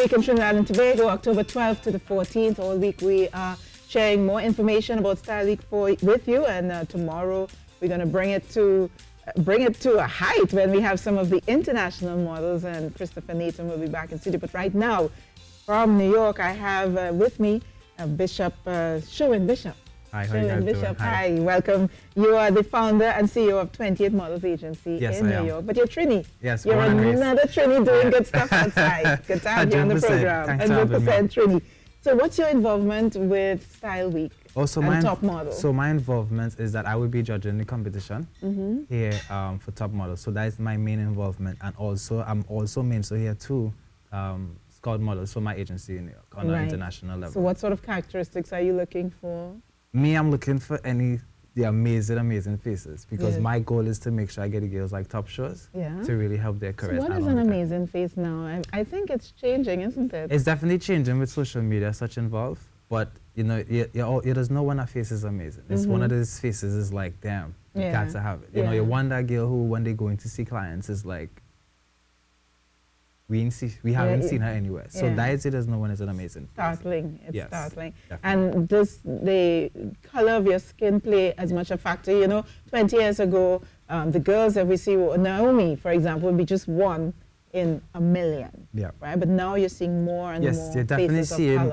Styleweek in Trinidad and Tobago, October 12th to the 14th. All week we are sharing more information about Styleweek with you, and tomorrow we're going to bring it to a height when we have some of the international models, and Christopher Nathan will be back in studio. But right now, from New York, I have with me Bishop, Sherwin Bishop. Hi, how are you guys doing? Hi, welcome. You are the founder and CEO of 28 Models Agency in New York. But you're Trini. Yes, you're another Trini doing good stuff outside. Good to have you on the program. 100% Trini. So what's your involvement with Styleweek and Top Model? So my involvement is that I will be judging the competition here for Top Model. So that is my main involvement. And also, I'm also here too, Scout Models for my agency in New York on an international level. So what sort of characteristics are you looking for? Me, I'm looking for the amazing faces, because my goal is to make sure I get the girls like top shows to really help their careers. So what is an amazing face now? I think it's changing, isn't it? It's definitely changing with social media such involved, but you know, you just know when a face is amazing. It's one of those faces is like, damn, you got to have it. You know, you want that girl who, when they go in to see clients, is like, we haven't seen her anywhere. So that is it, no one is an amazing startling. Face. It's startling. Definitely. And does the color of your skin play as much a factor? You know, 20 years ago, the girls that we see, Naomi, for example, would be just one in a million. Yeah. Right? But now you're seeing more and more faces of color. Yes, you're definitely seeing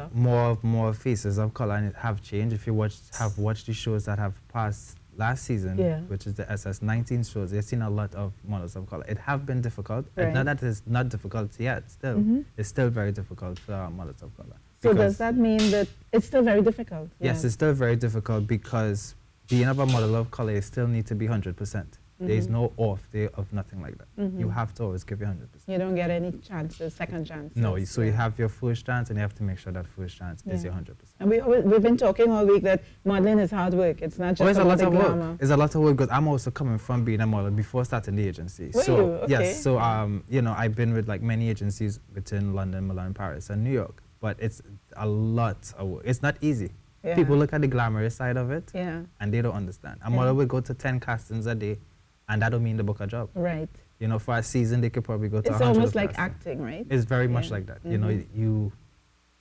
more faces of color, and it have changed. If you have watched the shows that have passed last season, which is the SS19 shows, you've seen a lot of models of color. It have been difficult. Not that it's not difficult yet, still. It's still very difficult for models of color. So does that mean that it's still very difficult? Yes, it's still very difficult, because being a model of color, you still need to be 100%. There is no off day of nothing like that. You have to always give you 100%. You don't get any chances, second chances. No, so you have your first chance, and you have to make sure that first chance is your 100%. And we've been talking all week that modeling is hard work. It's not just about the glamour. It's a lot of work, because I'm also coming from being a model before starting the agency. Yes, so you know, I've been with like many agencies within London, Milan, Paris, and New York. But it's a lot of work. It's not easy. People look at the glamorous side of it, and they don't understand. A model will go to 10 castings a day, and that don't mean they book a job. Right. You know, for a season, they could probably go to 100. It's almost like acting, right? It's very much like that. You know, you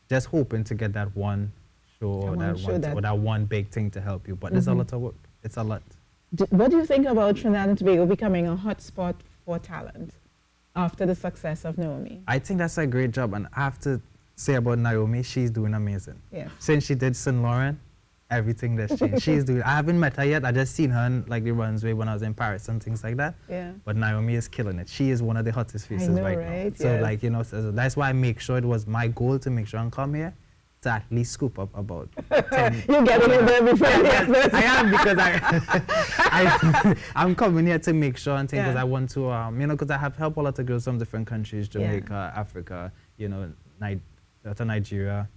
just hoping to get that one show or that one big thing to help you. But it's a lot of work. It's a lot. What do you think about Trinidad and Tobago becoming a hotspot for talent after the success of Naomi? I think that's a great job. And I have to say about Naomi, she's doing amazing. Yes. Since she did St. Laurent, everything that's changed. She's doing. I haven't met her yet. I just seen her in like the runway when I was in Paris and things like that. Yeah. But Naomi is killing it. She is one of the hottest faces right now. So like, you know, so that's why I make sure it was my goal to make sure I come here to at least scoop up about 10. You're getting in there before I am, because I'm coming here to make sure and things, because I want to you know, because I have helped a lot of girls from different countries, Jamaica, Africa, you know, Nigeria,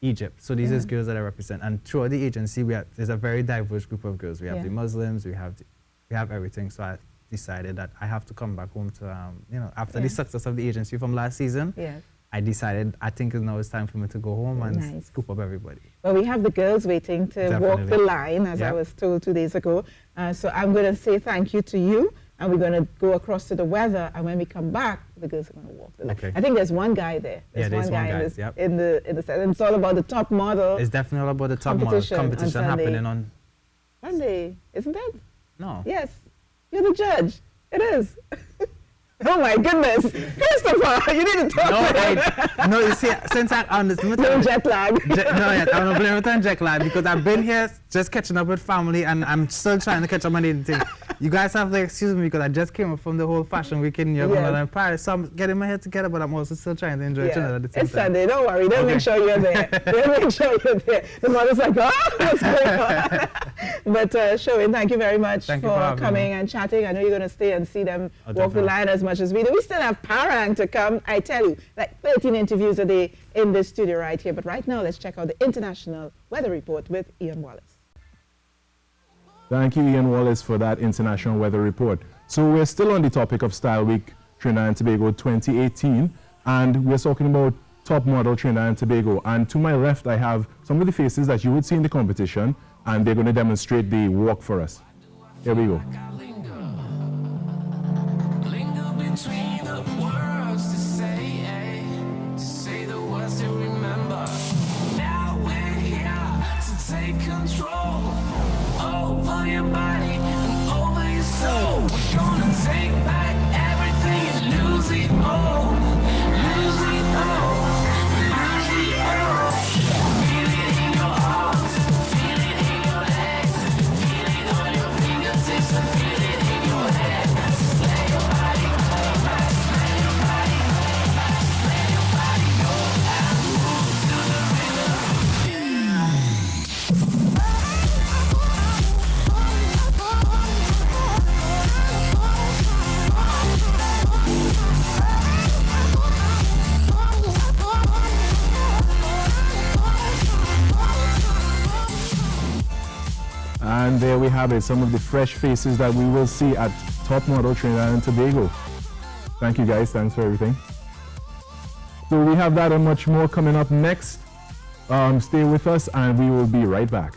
Egypt. So these are girls that I represent, and throughout the agency there's a very diverse group of girls. We have the Muslims, we have everything. So I decided that I have to come back home to you know, after the success of the agency from last season. I decided I think now it's time for me to go home and scoop up everybody. Well, we have the girls waiting to walk the line, as I was told 2 days ago. So I'm going to say thank you to you. And we're going to go across to the weather, and when we come back, the girls are going to walk the line. I think there's one guy there. There's one guy in the set. And it's all about the top model. It's definitely all about the top model competition happening on Sunday, isn't it? No. Yes, you're the judge. It is. Oh my goodness, Christopher, you need to talk to him. No, you see, since I'm no jet lag. I'm not blaming it on jet lag, because I've been here just catching up with family, and I'm still trying to catch up on anything. You guys have to excuse me, because I just came up from the whole fashion week in New York and Paris, so I'm getting my head together, but I'm also still trying to enjoy Trinidad at the same time. It's Sunday, don't worry, they'll make sure you're there. They'll make sure you're there. The mother's like, oh, what's going on? But Sherwin, thank you very much for coming and chatting. I know you're going to stay and see them walk the line as much as we do. We still have Parang to come. I tell you, like 13 interviews a day in this studio right here. But right now, let's check out the international weather report with Ian Wallace. Thank you, Ian Wallace, for that international weather report. So we're still on the topic of Styleweek Trinidad and Tobago 2018, and we're talking about top model Trinidad and Tobago. And to my left, I have some of the faces that you would see in the competition, and they're going to demonstrate the walk for us. Here we go. Between the words to say the control over your body and over your soul. We're gonna take back everything and lose it all. Lose it all. Lose it all. Feel it in your arms, feel it in your legs, feel it on your fingertips and feel it in your head. Slay your body, slay your body, slay your body, go and move to the rhythm. And there we have it, some of the fresh faces that we will see at Top Model Trinidad and Tobago. Thank you guys, thanks for everything. So we have that and much more coming up next. Stay with us and we will be right back.